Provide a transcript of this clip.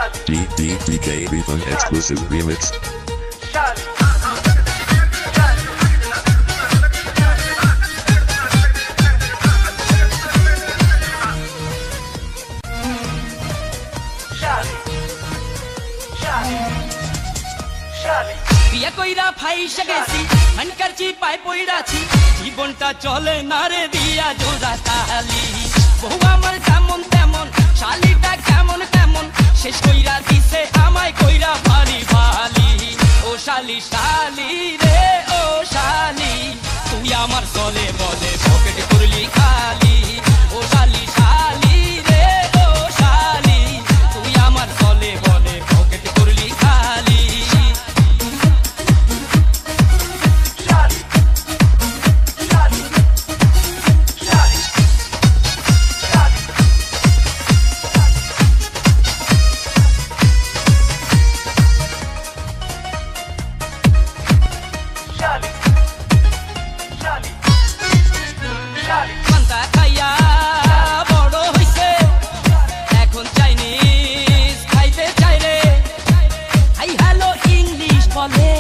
DK Beaton exclusive remix. বিয়া কইরা ফাইসা গেছি হানকারছি পায় পইড়াছি জীবনটা চলে না রে দিয়া জোড়া তালি বহু আমার যেমন তেমন শালিটা কেমন তেমন শেষ কইরা দিছে আমায় কইরা ভালি ভালি ও শালি শালি রে ও শালি তুই আমার চলে বলে পকেট করলি খালি ও শালি শালি রে ও শালি তুই আমার চলে বলে পকেট করলি খালি পান্তা খাইয়া বড় হইছে এখন চাইনিজ খাইতে চাই রে হাই হ্যালো ইংলিশ বলে